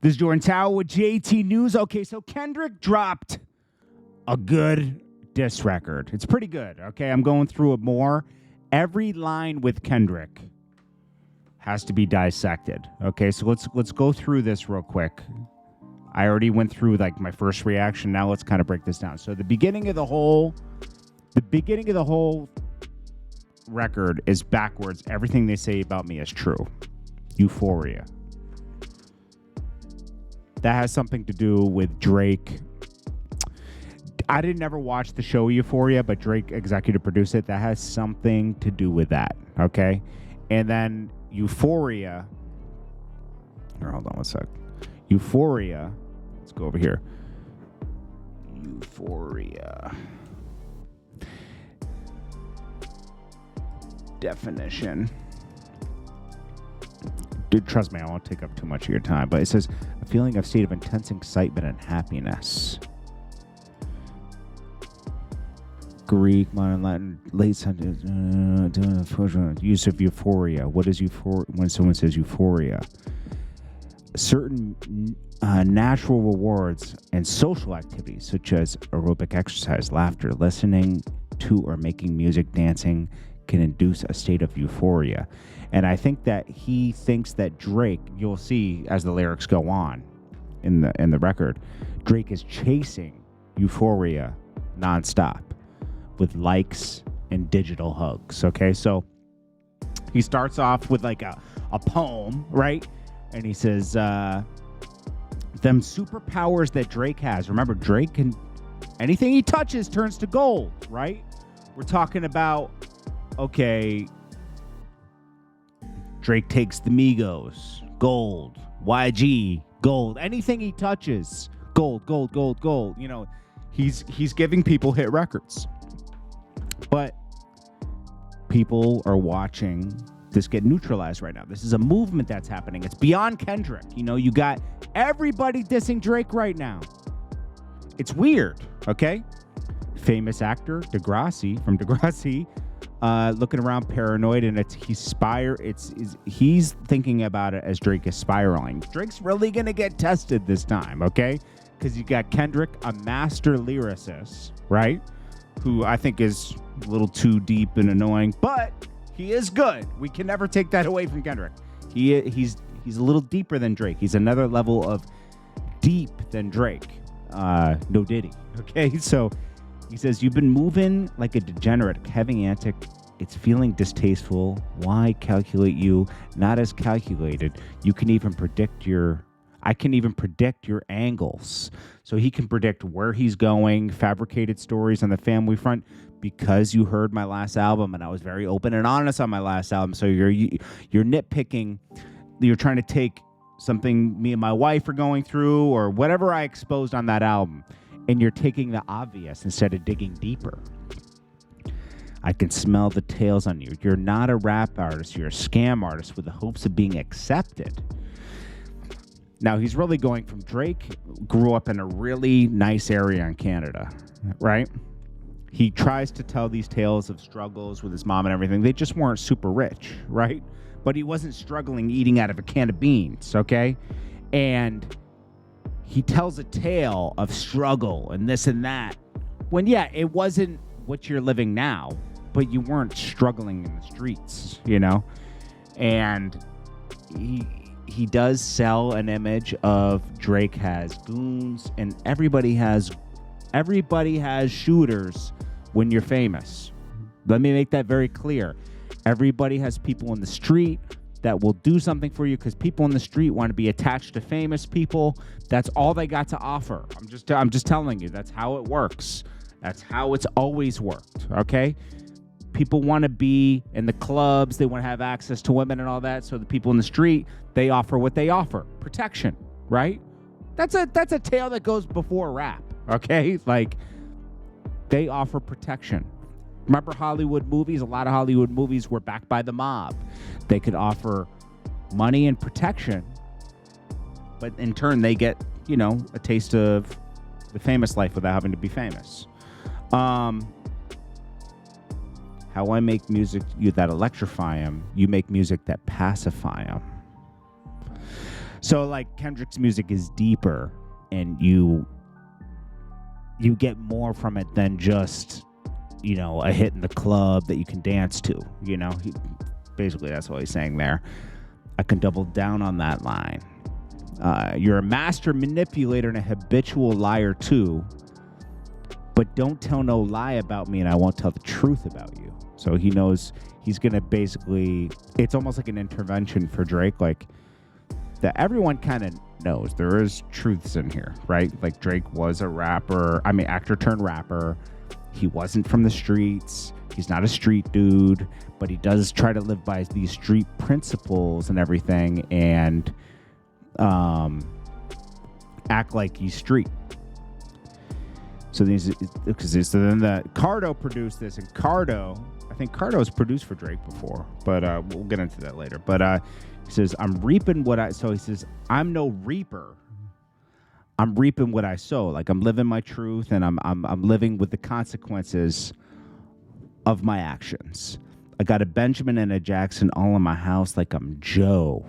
This is Jordan Tower with JT News. Okay, so Kendrick dropped a good diss record. It's pretty good, okay? I'm going through it more. Every line with Kendrick has to be dissected, okay? So let's go through this real quick. I already went through like my first reaction. Now let's kind of break this down. So the beginning of the whole record is backwards. Everything they say about me is true. Euphoria. That has something to do with Drake. I didn't ever watch the show Euphoria, but Drake executive produced it. That has something to do with that, okay? And then Euphoria. Here, hold on one sec. Euphoria. Let's go over here. Euphoria. Definition. Dude, trust me, I won't take up too much of your time, but it says a feeling of state of intense excitement and happiness. Greek, modern Latin, late sentence, use of euphoria. What is euphoria? When someone says euphoria, certain natural rewards and social activities such as aerobic exercise, laughter, listening to or making music, dancing can induce a state of euphoria. And I think that he thinks that Drake, you'll see as the lyrics go on in the record, Drake is chasing euphoria nonstop with likes and digital hugs. Okay, so he starts off with like a poem, right? And he says, them superpowers that Drake has. Remember, Drake can, anything he touches turns to gold, right? We're talking about, okay, Drake takes the Migos, gold. YG, gold. Anything he touches, gold, gold, gold, gold. You know, he's giving people hit records. But people are watching this get neutralized right now. This is a movement that's happening. It's beyond Kendrick. You know, you got everybody dissing Drake right now. It's weird, okay? Famous actor Degrassi from Degrassi, looking around paranoid, and he's thinking about it as Drake is spiraling. Drake's really gonna get tested this time, okay? Because you got Kendrick, a master lyricist, right? Who I think is a little too deep and annoying, but he is good. We can never take that away from Kendrick. He's a little deeper than Drake. He's another level of deep than Drake. No Diddy. Okay, so he says, you've been moving like a degenerate, having antic. It's feeling distasteful. Why calculate you? Not as calculated. I can even predict your angles. So he can predict where he's going, fabricated stories on the family front, because you heard my last album and I was very open and honest on my last album. So you're nitpicking. You're trying to take something me and my wife are going through or whatever I exposed on that album, and you're taking the obvious instead of digging deeper. I can smell the tails on you. You're not a rap artist. You're a scam artist with the hopes of being accepted. Now, he's really going from Drake grew up in a really nice area in Canada, right? He tries to tell these tales of struggles with his mom and everything. They just weren't super rich, right? But he wasn't struggling eating out of a can of beans, okay? And he tells a tale of struggle and this and that. When, yeah, it wasn't what you're living now, but you weren't struggling in the streets, you know? And he does sell an image of Drake has goons and everybody has shooters when you're famous. Let me make that very clear. Everybody has people in the street that will do something for you because people in the street want to be attached to famous people. That's all they got to offer. I'm just telling you, that's how it works. That's how it's always worked, okay? People want to be in the clubs. They want to have access to women and all that. So the people in the street, they offer what they offer. Protection, right? That's a tale that goes before rap, okay? Like, they offer protection. Remember Hollywood movies? A lot of Hollywood movies were backed by the mob. They could offer money and protection, but in turn, they get, a taste of the famous life without having to be famous. How I make music that electrify them, you make music that pacify them. So like Kendrick's music is deeper, and you get more from it than just, a hit in the club that you can dance to. Basically that's what he's saying there. I can double down on that line. You're a master manipulator and a habitual liar too, but don't tell no lie about me and I won't tell the truth about you. So he knows he's going to basically, it's almost like an intervention for Drake, like that everyone kind of knows there is truths in here, right? Like Drake was a actor turned rapper. He wasn't from the streets. He's not a street dude, but he does try to live by these street principles and everything, and act like he's street. So then the Cardo produced this, and I think Cardo's produced for Drake before, but we'll get into that later. But he says, he says, I'm no reaper. I'm reaping what I sow. Like I'm living my truth, and I'm living with the consequences of my actions. I got a Benjamin and a Jackson all in my house like I'm Joe.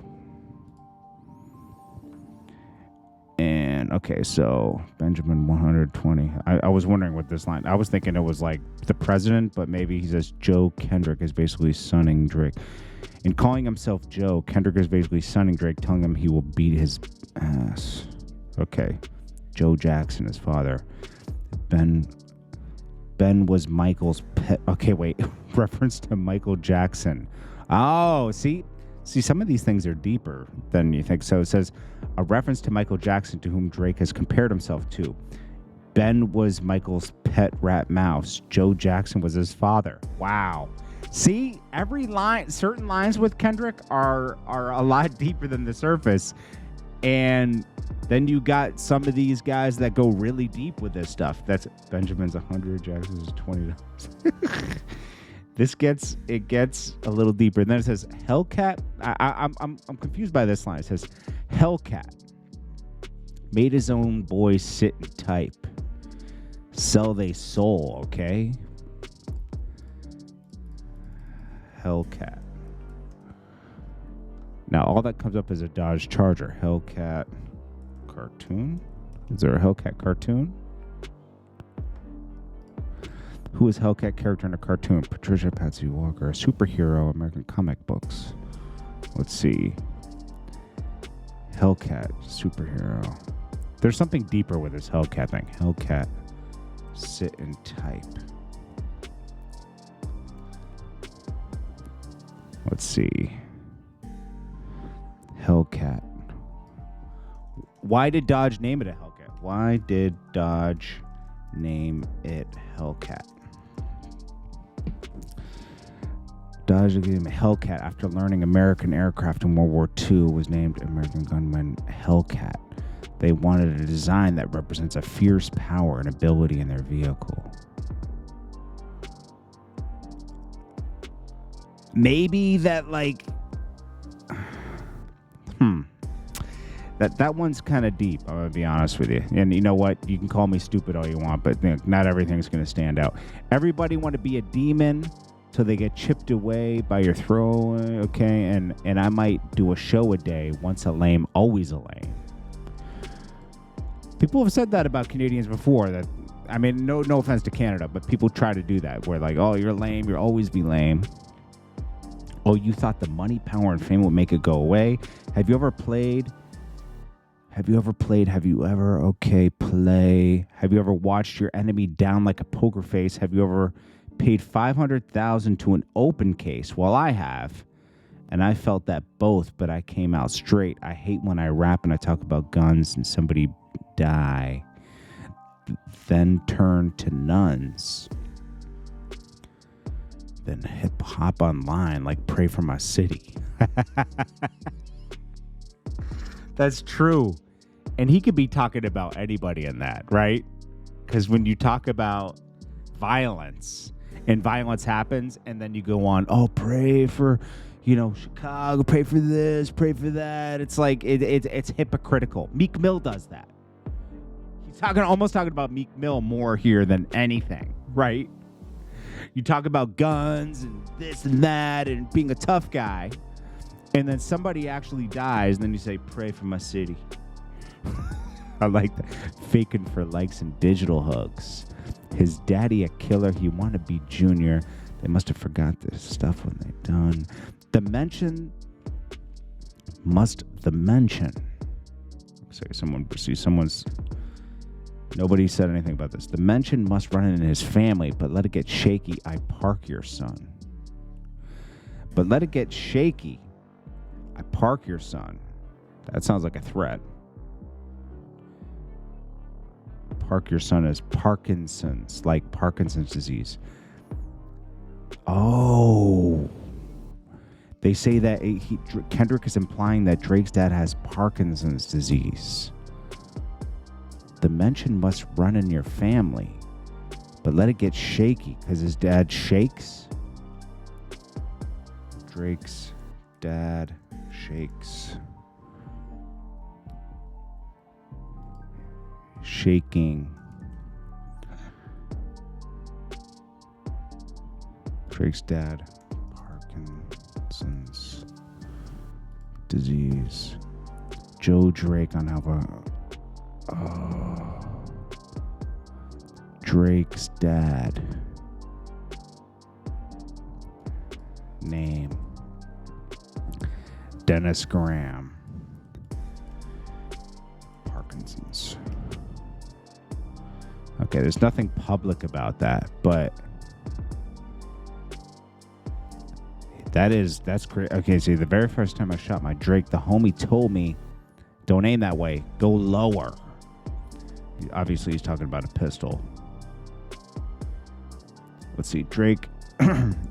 And okay, so Benjamin 120. I was wondering what this line. I was thinking it was like the president, but maybe he says Joe Kendrick is basically sunning Drake. In calling himself Joe, Kendrick is basically sunning Drake, telling him he will beat his ass. Okay, Joe Jackson, his father. Ben was Michael's pet. Okay, wait. Reference to Michael Jackson. Oh, see, some of these things are deeper than you think. So it says a reference to Michael Jackson, to whom Drake has compared himself to. Ben was Michael's pet rat mouse. Joe Jackson was his father. Wow. See, every line, certain lines with Kendrick are a lot deeper than the surface. And then you got some of these guys that go really deep with this stuff. That's Benjamin's 100, Jackson's $20. It gets a little deeper. And then it says Hellcat. I'm confused by this line. It says Hellcat made his own boys sit and type, sell they soul. Okay, Hellcat. Now all that comes up is a Dodge Charger. Hellcat cartoon. Is there a Hellcat cartoon? Who is Hellcat character in a cartoon? Patricia Patsy Walker, a superhero, American comic books. Let's see. Hellcat, superhero. There's something deeper with this Hellcat thing. Hellcat, sit and type. Let's see. Hellcat. Why did Dodge name it a Hellcat? Why did Dodge name it Hellcat? Dodge gave him a Hellcat after learning American aircraft in World War II was named American gunman Hellcat. They wanted a design that represents a fierce power and ability in their vehicle. Maybe that like... That one's kind of deep, I'm going to be honest with you. And you know what? You can call me stupid all you want, but not everything's going to stand out. Everybody want to be a demon till they get chipped away by your throwaway, okay? And I might do a show a day, once a lame, always a lame. People have said that about Canadians before. That, I mean, no offense to Canada, but people try to do that. Where like, oh, you're lame, you'll always be lame. Oh, you thought the money, power, and fame would make it go away? Have you ever, watched your enemy down like a poker face? Have you ever paid $500,000 to an open case? Well, I have. And I felt that both, but I came out straight. I hate when I rap and I talk about guns and somebody die. Then turn to nuns. Then hip hop online like Pray for My City. That's true. And he could be talking about anybody in that, right? Because when you talk about violence and violence happens and then you go on, oh, pray for, Chicago, pray for this, pray for that. It's like, it's hypocritical. Meek Mill does that. He's almost talking about Meek Mill more here than anything, right? You talk about guns and this and that and being a tough guy. And then somebody actually dies, and then you say, pray for my city. I like that. Faking for likes and digital hugs. His daddy a killer. He want to be junior. They must have forgot this stuff when they done. The mention. Someone's. Nobody said anything about this. The mention must run in his family, but let it get shaky. I park your son. But let it get shaky. I park your son. That sounds like a threat. Park your son as Parkinson's, like Parkinson's disease. Oh. They say that Kendrick is implying that Drake's dad has Parkinson's disease. The mention must run in your family, but let it get shaky because his dad shakes. Drake's dad shakes. Shaking. Drake's dad, Parkinson's disease. Joe Drake on Drake's dad. Name. Dennis Graham. Parkinson's. Okay, there's nothing public about that, but that's great. Okay, see, the very first time I shot my Drake, the homie told me, don't aim that way, go lower. Obviously, he's talking about a pistol. Let's see, Drake,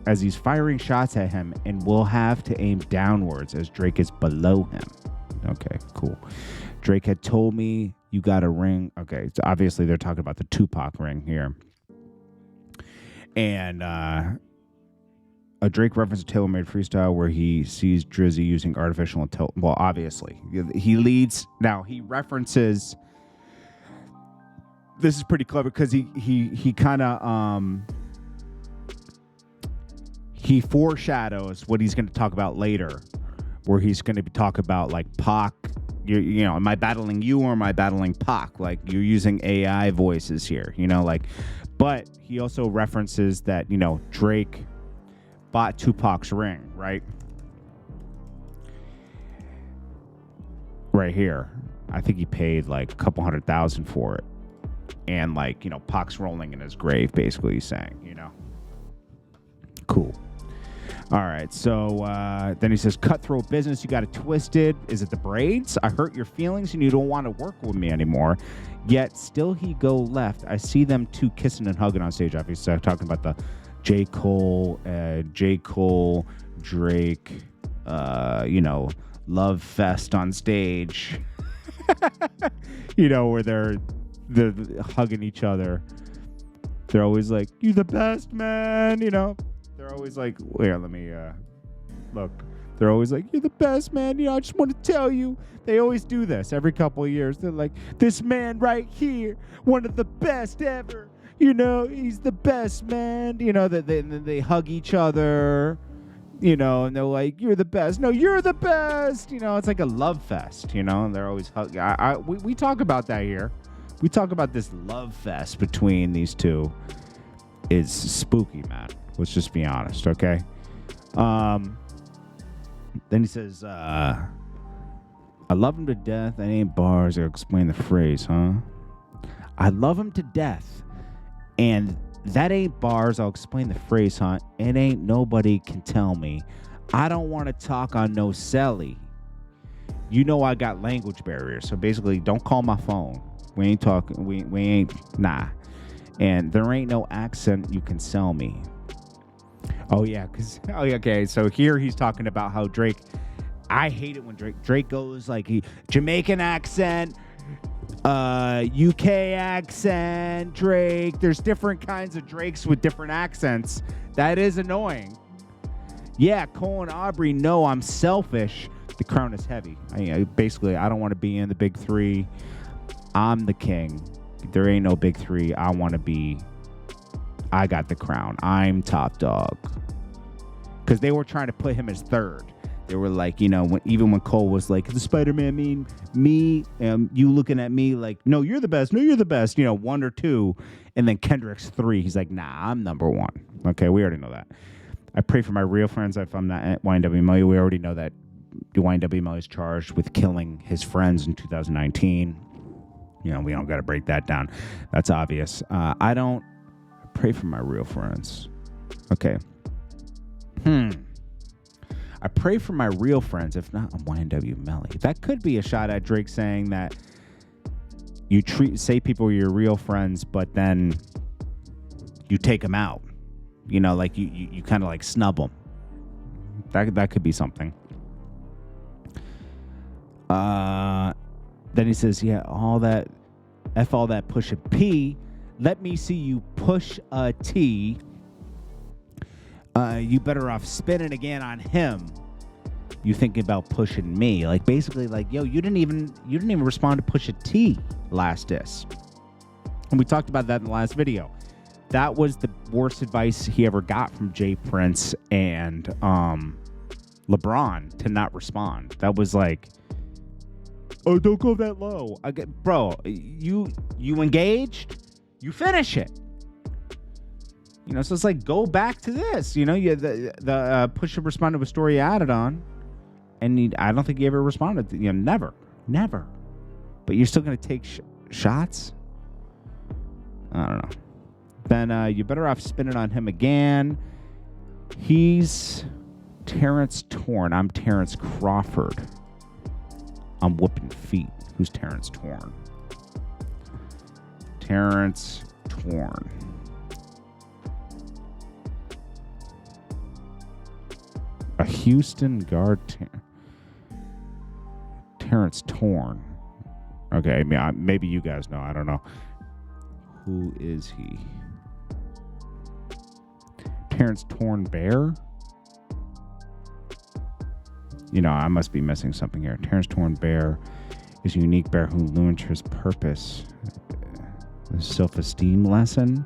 as he's firing shots at him, and will have to aim downwards as Drake is below him. Okay, cool. Drake had told me you got a ring. Okay, so obviously they're talking about the Tupac ring here. And a Drake reference to Taylor Made Freestyle where he sees Drizzy using artificial intelligence. Well, obviously. He leads. Now, he references. This is pretty clever because he kind of he foreshadows what he's going to talk about later, where he's going to talk about like Pac. You know, am I battling you or am I battling Pac? Like, you're using AI voices here, you know, like. But he also references that, you know, Drake bought Tupac's ring, right? Right here. I think he paid like a couple $100,000 for it. And like, you know, Pac's rolling in his grave, basically he's saying, you know. Cool. All right, so then he says, cutthroat business, you got it twisted. Is it the braids? I hurt your feelings and you don't want to work with me anymore. Yet still he go left. I see them two kissing and hugging on stage. Obviously, I'm talking about the J. Cole, Drake, you know, love fest on stage. You know, where they're hugging each other. They're always like, you the best, man, you know. They're always like, here, let me look. They're always like, you're the best, man. You know, I just want to tell you. They always do this every couple of years. They're like, this man right here, one of the best ever. You know, he's the best, man. You know, they hug each other, you know, and they're like, you're the best. No, you're the best. You know, it's like a love fest, you know, and they're always hugging. We talk about that here. We talk about this love fest between these two. It's spooky, man. Let's just be honest, okay? Then he says, I love him to death. That ain't bars. I'll explain the phrase, huh? I love him to death. And that ain't bars. I'll explain the phrase, huh? It ain't nobody can tell me. I don't want to talk on no celly. You know I got language barriers. So basically, don't call my phone. We ain't talking. We ain't, nah. And there ain't no accent you can sell me. Oh, yeah, okay, so here he's talking about how Drake, I hate it when Drake goes like Jamaican accent, UK accent, Drake. There's different kinds of Drakes with different accents. That is annoying. Yeah, Cole and Aubrey, no, I'm selfish. The crown is heavy. Basically, I don't want to be in the big three. I'm the king. There ain't no big three. I got the crown. I'm top dog. Because they were trying to put him as third. They were like, you know, even when Cole was like, the Spider-Man mean me, you looking at me like, no, you're the best. No, you're the best. You know, 1 or 2. And then Kendrick's 3. He's like, nah, I'm number 1. Okay, we already know that. I pray for my real friends if I'm not at YNW. We already know that YNW is charged with killing his friends in 2019. You know, we don't got to break that down. That's obvious. I pray for my real friends. Okay. I pray for my real friends, if not, I'm YNW Melly. That could be a shot at Drake saying that you say people are your real friends, but then you take them out. You know, like you kind of like snub them. That could be something. Then he says, yeah, all that push a P. Let me see you push a T. You better off spinning again on him. You thinking about pushing me. Like basically like, yo, you didn't even respond to push a T last diss. And we talked about that in the last video. That was the worst advice he ever got from Jay Prince and LeBron to not respond. That was like, oh, don't go that low. Bro, you engaged, you finish it. You know, so it's like, go back to this. You know, the push and respond to a story you added on. And I don't think he ever responded. You know, never. But you're still going to take shots? I don't know. Then you better off spinning on him again. He's Terrence Torn. I'm Terrence Crawford. I'm whooping feet. Who's Terrence Torn? Terrence Torn. A Houston guard. Terrence Torn. Okay, I mean, maybe you guys know. I don't know. Who is he? Terrence Torn Bear? You know, I must be missing something here. Terrence Torn Bear is a unique bear who learns his purpose. A self-esteem lesson?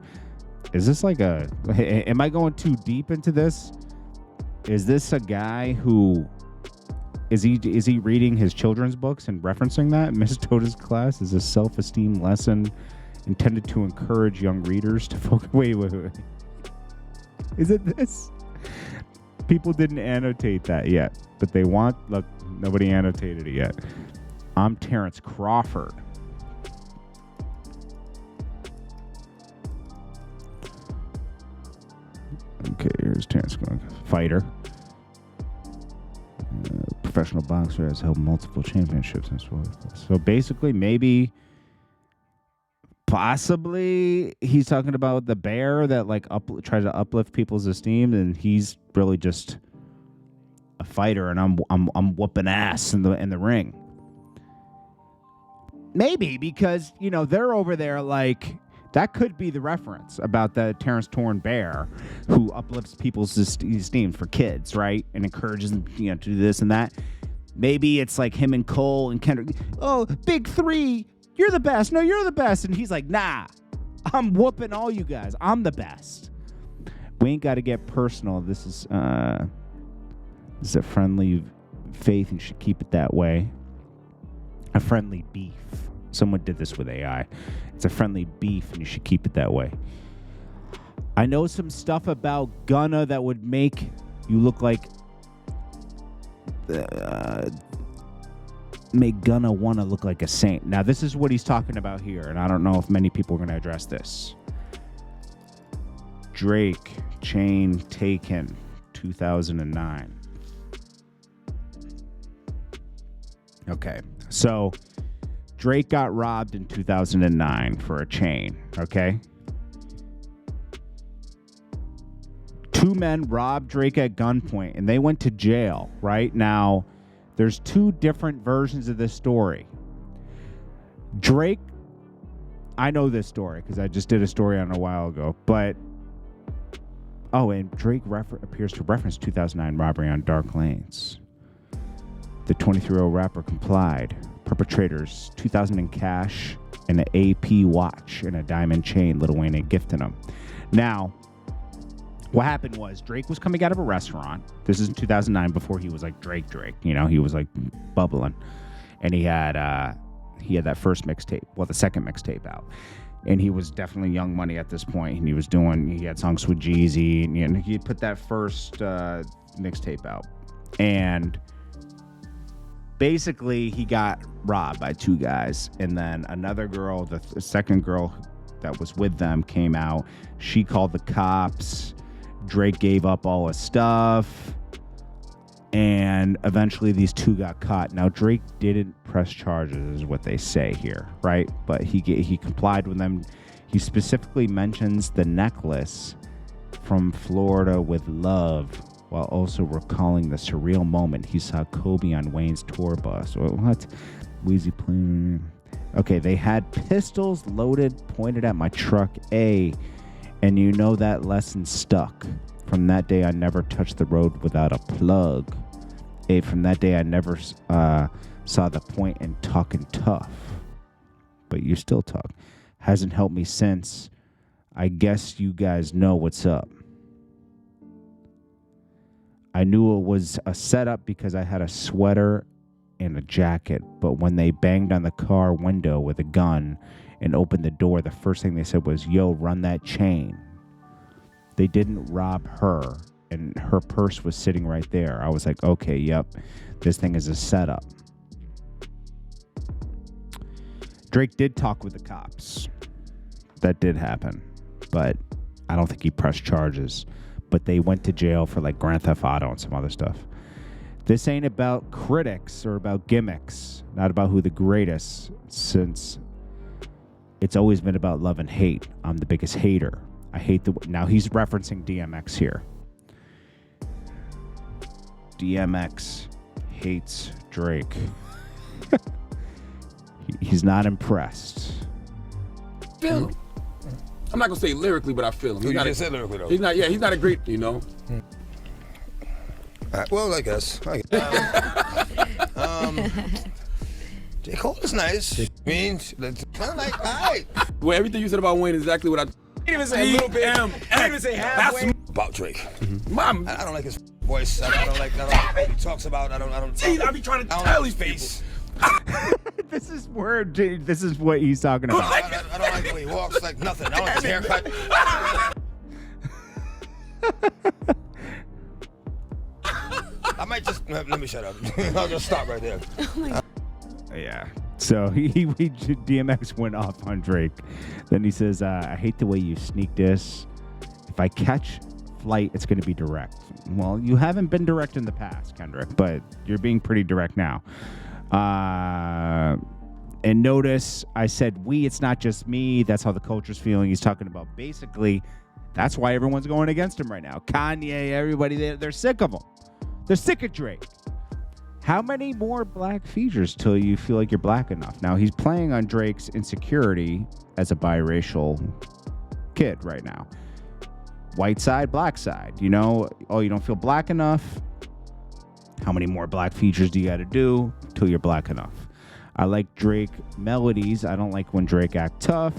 Is this like am I going too deep into this? Is this a guy who... Is he reading his children's books and referencing that? Miss Toda's class is a self-esteem lesson intended to encourage young readers to focus... Wait. Is it this? People didn't annotate that yet, but they want... Look, nobody annotated it yet. I'm Terrence Crawford. Okay, here's Terrence Crawford. Fighter. Professional boxer, has held multiple championships and so forth. So basically, maybe, possibly, he's talking about the bear that like tries to uplift people's esteem, and he's really just a fighter, and I'm whooping ass in the ring. Maybe because you know they're over there like. That could be the reference about the Terrence Torn Bear who uplifts people's esteem for kids, right? And encourages them, you know, to do this and that. Maybe it's like him and Cole and Kendrick. Oh, big 3. You're the best. No, you're the best. And he's like, nah, I'm whooping all you guys. I'm the best. We ain't got to get personal. This is a friendly faith and should keep it that way. A friendly beef. Someone did this with AI. It's a friendly beef, and you should keep it that way. I know some stuff about Gunna that would make you look like... make Gunna want to look like a saint. Now, this is what he's talking about here, and I don't know if many people are going to address this. Drake, chain taken, 2009. Okay, so... Drake got robbed in 2009 for a chain, okay? 2 men robbed Drake at gunpoint, and they went to jail, right? Now, there's 2 different versions of this story. Drake, I know this story because I just did a story on it a while ago, but... Oh, and Drake appears to reference 2009 robbery on Dark Lanes. The 23-year-old rapper complied. Perpetrators, $2,000 in cash and an AP watch and a diamond chain Lil Wayne had gifted him. Now, What happened was Drake was coming out of a restaurant. This is in 2009, before he was like Drake. You know, he was like bubbling, and he had that first mixtape, well, the second mixtape out, and he was definitely Young Money at this point. And he had songs with Jeezy, and he put that first mixtape out, and basically he got robbed by two guys, and then another girl, the second girl that was with them, came out. She called the cops. Drake gave up all his stuff, and eventually these two got caught. Now, Drake didn't press charges, is what they say here, right? But he complied with them. He specifically mentions the necklace from Florida with love, while also recalling the surreal moment he saw Kobe on Wayne's tour bus. What? Wheezy playing. Okay, they had pistols loaded, pointed at my truck, and you know that lesson stuck. From that day, I never touched the road without a plug. From that day, I never saw the point in talking tough. But you still talk. Hasn't helped me since. I guess you guys know what's up. I knew it was a setup because I had a sweater and a jacket. But when they banged on the car window with a gun and opened the door, the first thing they said was, yo, run that chain. They didn't rob her, and her purse was sitting right there. I was like, okay, yep, this thing is a setup. Drake did talk with the cops. That did happen, but I don't think he pressed charges. But they went to jail for like Grand Theft Auto and some other stuff. This ain't about critics or about gimmicks, not about who the greatest, since it's always been about love and hate. I'm the biggest hater. I hate now he's referencing DMX here. DMX hates Drake. He's not impressed. Feel him. I'm not gonna say lyrically, but I feel him. You just said lyrically though. He's not a great, you know. Well, I guess. J. Cole is nice. Means that's kind of like, all right. Well, everything you said about Wayne is exactly what I. He didn't even say a little bit. He didn't even say halfway. About Drake. Mm-hmm. Mom, I don't like his voice. I don't like what he talks about. I be trying to tell his face. This is what he's talking about. I don't like the way he walks, like nothing. I don't like his haircut. I might just let me shut up. I'll just stop right there. Yeah. So he DMX went off on Drake. Then he says, I hate the way you sneak this. If I catch flight, it's going to be direct. Well, you haven't been direct in the past, Kendrick, but you're being pretty direct now. And notice I said we, it's not just me. That's how the culture's feeling. He's talking about basically that's why everyone's going against him right now. Kanye, everybody, they're sick of him. They're sick of Drake. How many more black features till you feel like you're black enough? Now, he's playing on Drake's insecurity as a biracial kid right now. White side, black side. You know, oh, you don't feel black enough? How many more black features do you got to do till you're black enough? I like Drake melodies. I don't like when Drake act tough.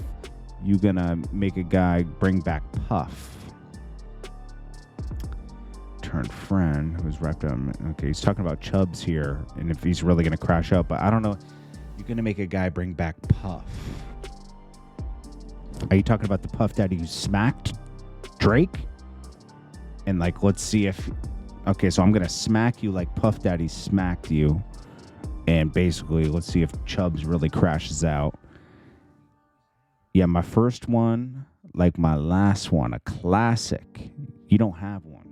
You gonna make a guy bring back Puff. Turned friend who's wrapped up. Okay, he's talking about Chubbs here, and if he's really gonna crash out, but I don't know. You're gonna make a guy bring back Puff. Are you talking about the Puff Daddy who smacked Drake? And like, let's see if. Okay, so I'm gonna smack you like Puff Daddy smacked you, and basically, let's see if Chubbs really crashes out. Yeah, my first one, like my last one, a classic. You don't have one.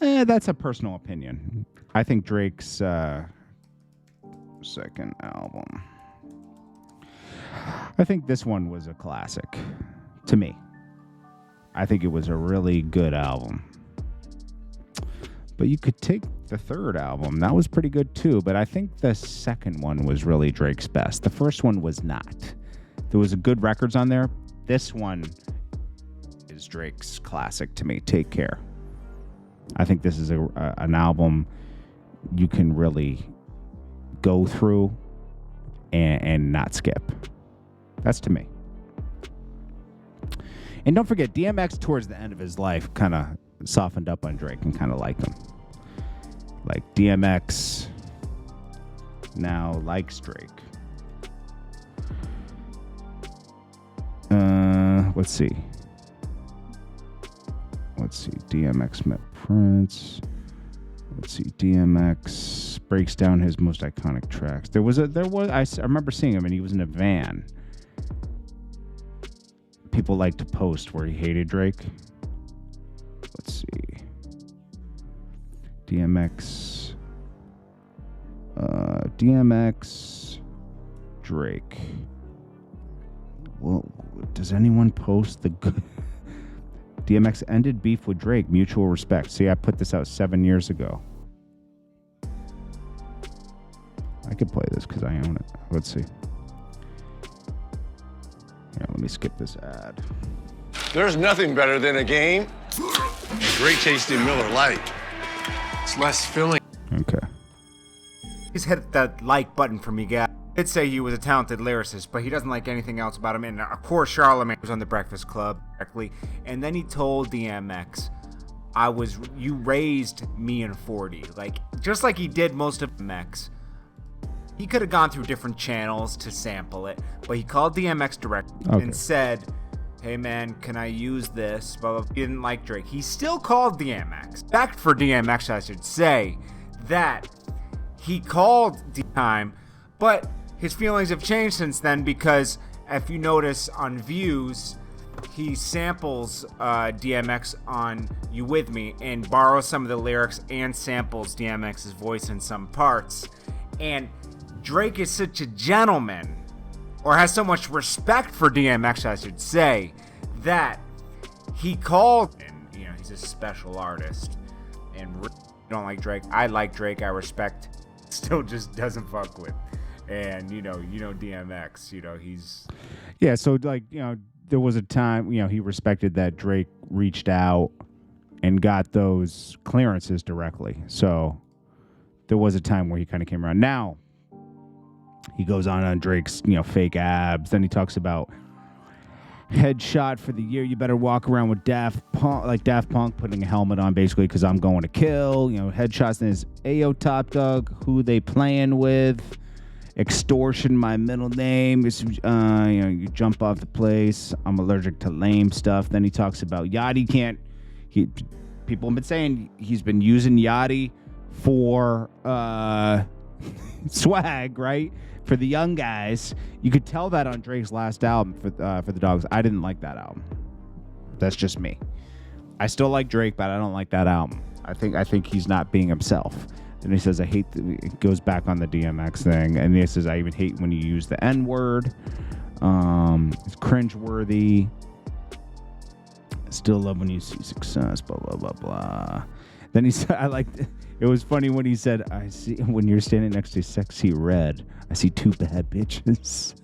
That's a personal opinion. I think Drake's second album. I think this one was a classic to me. I think it was a really good album. But you could take the third album. That was pretty good too. But I think the second one was really Drake's best. The first one was not. There was a good records on there. This one is Drake's classic to me. Take Care. I think this is an album you can really go through and not skip. That's to me. And don't forget, DMX towards the end of his life kind of softened up on Drake and kind of liked him. Like DMX now likes Drake. Let's see. DMX met Prince. Let's see. DMX breaks down his most iconic tracks. I remember seeing him and he was in a van. People like to post where he hated Drake. Let's see. DMX, Drake. Well, does anyone post the good? DMX ended beef with Drake, mutual respect. See, I put this out 7 years ago. I could play this because I own it. Let's see. Here, let me skip this ad. There's nothing better than a game. A great tasting Miller Lite. It's less filling. Okay. Please hit that like button for me, guys. He did say he was a talented lyricist, but he doesn't like anything else about him. And of course, Charlamagne was on the Breakfast Club directly. And then he told DMX, you raised me in 40. Like, just like he did most of DMX. He could have gone through different channels to sample it, but he called DMX direct and said, hey man, can I use this? Blah, blah. He didn't like Drake. He still called DMX. Back for DMX, I should say, that he called the time, but his feelings have changed since then because if you notice on Views, he samples DMX on You With Me and borrows some of the lyrics and samples DMX's voice in some parts. And Drake is such a gentleman, or has so much respect for DMX, I should say, that he called, and you know, he's a special artist, and don't like Drake. I like Drake, I respect, still just doesn't fuck with. And you know DMX, he's so like, there was a time, he respected that Drake reached out and got those clearances directly. So there was a time where he kind of came around. Now he goes on Drake's, fake abs. Then he talks about headshot for the year. You better walk around with Daft Punk putting a helmet on basically because I'm going to kill. Headshots in his Ayo Top Dog. Who they playing with? Extortion, my middle name. You jump off the place. I'm allergic to lame stuff. Then he talks about Yachty people have been saying he's been using Yachty for swag, right? For the young guys. You could tell that on Drake's last album for the Dogs. I didn't like that album. That's just me. I still like Drake, but I don't like that album. I think he's not being himself. And he says, it goes back on the DMX thing. And he says, I even hate when you use the N-word. It's cringeworthy. Still love when you see success, blah, blah, blah, blah. Then he said, it was funny when he said, I see, when you're standing next to Sexy Red, I see two bad bitches.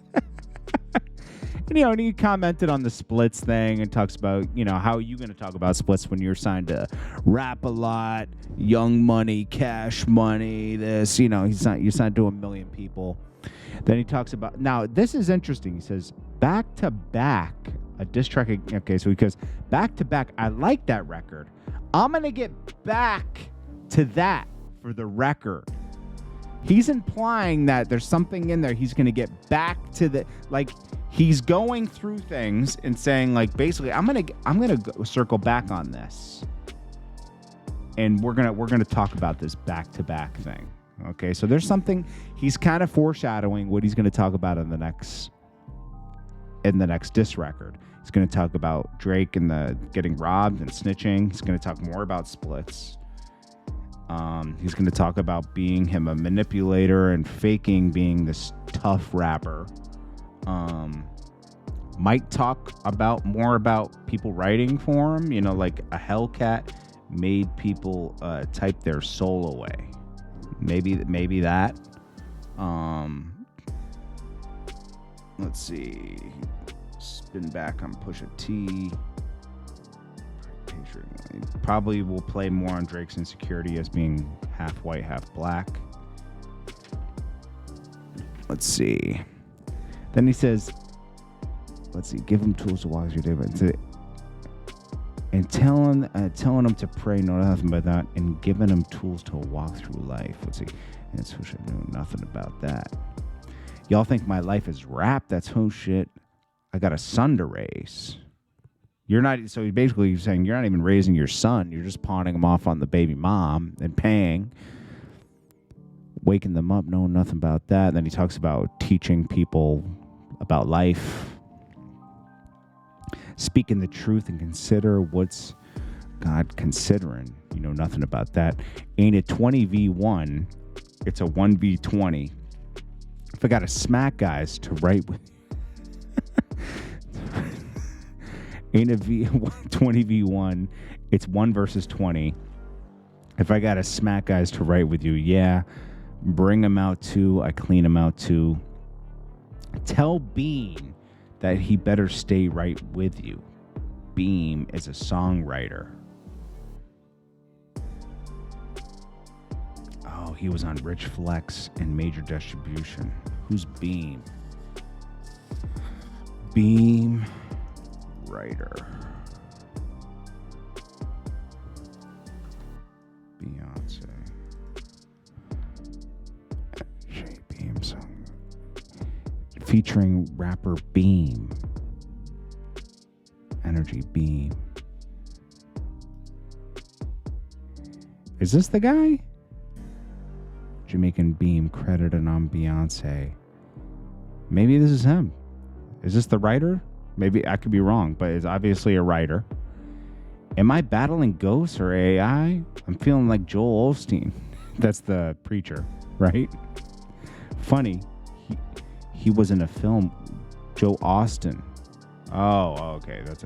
And he commented on the Splits thing and talks about, how are you going to talk about Splits when you're signed to Rap a Lot, Young Money, Cash Money, this, you're signed to 1 million people. Then he talks about, now this is interesting. He says, back to back, a diss track. Okay, so he goes, back to back, I like that record. I'm going to get back to that for the record. He's implying that there's something in there. He's going to get back to the, he's going through things and saying, basically, I'm going to circle back on this. And we're going to talk about this back to back thing. Okay. So there's something he's kind of foreshadowing what he's going to talk about in the next diss record. He's going to talk about Drake and the getting robbed and snitching. He's going to talk more about Splits. He's going to talk about being him a manipulator and faking being this tough rapper. Might talk more about people writing for him. Like a Hellcat made people type their soul away. Maybe that. Let's see. Spin back on Pusha T. Probably will play more on Drake's insecurity as being half white, half black. Let's see. Then he says, give him tools to walk through your day. But and telling them to pray, no nothing but that, and giving them tools to walk through life. Let's see. And so should know nothing about that. Y'all think my life is rap? That's whole shit. I got a son to raise. You're not, so basically you're saying you're not even raising your son. You're just pawning him off on the baby mom and paying, waking them up, knowing nothing about that. And then he talks about teaching people about life, speaking the truth and consider what's God considering. You know nothing about that. Ain't it 20v1? It's a 1v20. If I got to smack guys to write with, ain't it 20v1? It's 1 versus 20. If I got to smack guys to write with you, yeah, bring them out too. I clean them out too. Tell Beam that he better stay right with you. Beam is a songwriter. Oh, he was on Rich Flex and Major Distribution. Who's Beam? Beam writer. Beyonce. J. Beam song. Featuring rapper Beam. Energy Beam. Is this the guy? Jamaican Beam credited on Beyonce. Maybe this is him. Is this the writer? Maybe I could be wrong, but it's obviously a writer. Am I battling ghosts or AI? I'm feeling like Joel Osteen. That's the preacher, right? Funny. He was in a film, Joe Austin. Oh, okay. That's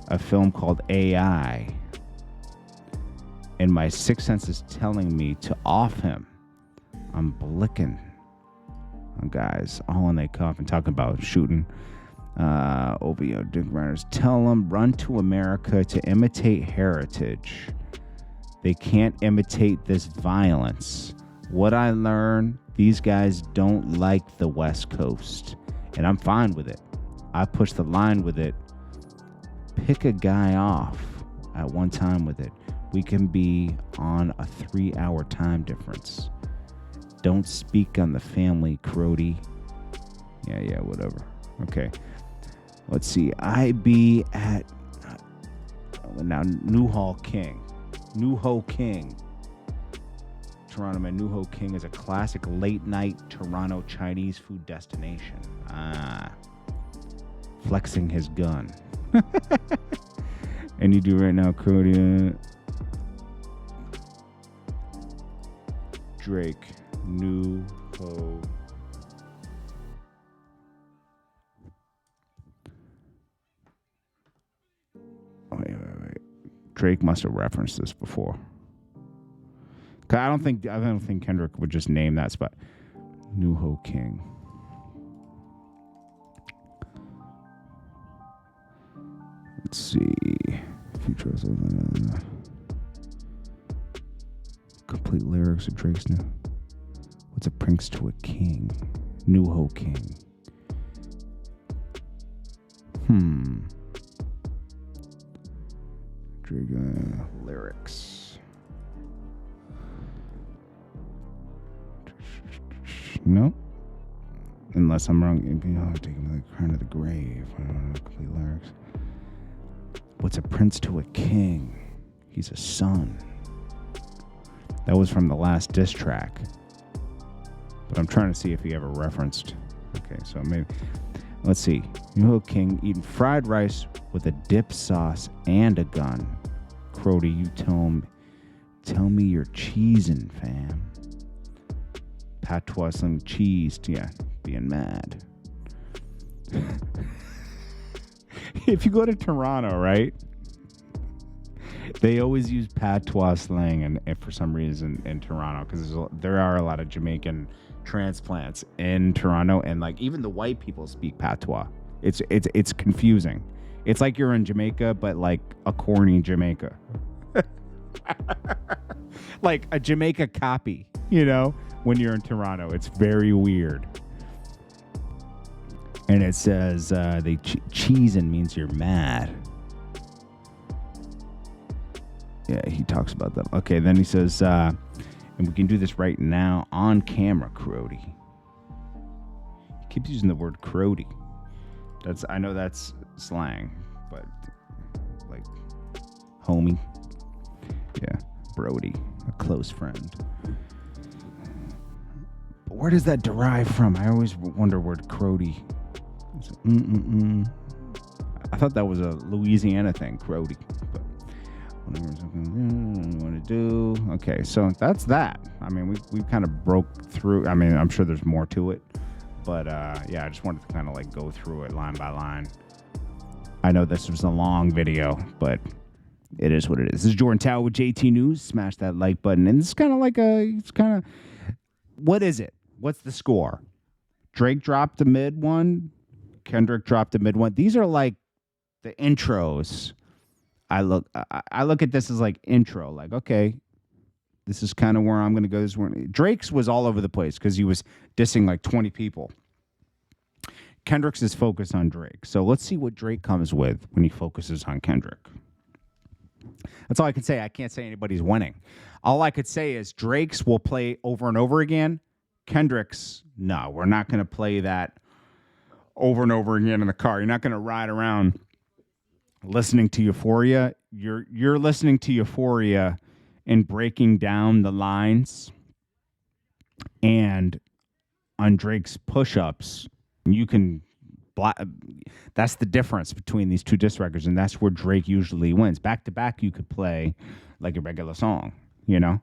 a film called AI. And my sixth sense is telling me to off him. I'm blicking on guys all in their cuff and talking about shooting OVO Dick Riders. Tell them run to America to imitate heritage. They can't imitate this violence. What I learned, these guys don't like the West Coast. And I'm fine with it. I push the line with it. Pick a guy off at one time with it. We can be on a 3-hour time difference. Don't speak on the family, Crody. Yeah, whatever. Okay. Let's see. I be at now Newhall King. Toronto, my Newhall King is a classic late night Toronto Chinese food destination. Flexing his gun. And you do right now, Crody. Drake, New Ho. Wait. Drake must have referenced this before. Cause I don't think Kendrick would just name that spot. New Ho King. Let's see. Features. Complete lyrics of Drake's new. What's a prince to a king? New Ho King. Drake lyrics. No. Unless I'm wrong. Taking the crown of the grave. I don't know complete lyrics. What's a prince to a king? He's a son. That was from the last diss track. But I'm trying to see if he ever referenced. Okay, so maybe. Let's see. New Ho King eating fried rice with a dip sauce and a gun. Crody, you tell me you're cheesing, fam. Patois some cheese. Yeah, being mad. If you go to Toronto, right? They always use patois slang, and for some reason in Toronto, because there are a lot of Jamaican transplants in Toronto, and like even the white people speak patois. It's confusing. It's like you're in Jamaica, but like a corny Jamaica, like a Jamaica copy. You know, when you're in Toronto, it's very weird. And it says cheesing means you're mad. Yeah, he talks about that. Okay, then he says, and we can do this right now on camera, Crody. He keeps using the word Crody. I know that's slang, but like homie. Yeah, Brody, a close friend. But where does that derive from? I always wonder where Crody. I thought that was a Louisiana thing, Crody. But whatever you want to do. Okay, so that's that. I mean, we kind of broke through. I mean, I'm sure there's more to it, but yeah, I just wanted to kind of like go through it line by line. I know this was a long video, but it is what it is. This is Jordan Tower with JT News. Smash that like button, and it's kind of what is it? What's the score? Drake dropped a mid one. Kendrick dropped a mid one. These are like the intros. I look at this as like intro. Like, okay, this is kind of where I'm going to go. Drake's was all over the place because he was dissing like 20 people. Kendrick's is focused on Drake. So let's see what Drake comes with when he focuses on Kendrick. That's all I can say. I can't say anybody's winning. All I could say is Drake's will play over and over again. Kendrick's, no, we're not going to play that over and over again in the car. You're not going to ride around listening to Euphoria. You're listening to Euphoria and breaking down the lines. And on Drake's push-ups, you can... That's the difference between these two diss records, and that's where Drake usually wins. Back-to-back, you could play like a regular song, you know?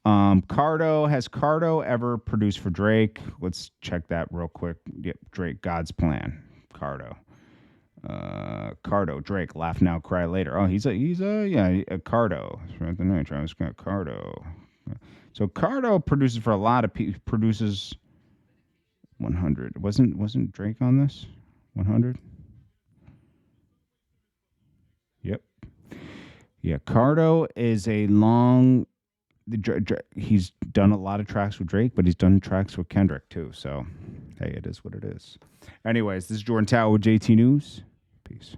Has Cardo ever produced for Drake? Let's check that real quick. Yep, Drake, God's Plan. Cardo, Drake, Laugh Now, Cry Later. Oh, he's a Cardo. Travis Scott, Cardo. So Cardo produces for a lot of people. Produces 100. Wasn't Drake on this? 100. Yep. Yeah, Cardo is a long. He's done a lot of tracks with Drake, but he's done tracks with Kendrick too. So, hey, it is what it is. Anyways, this is Jordan Tower with JT News. Peace.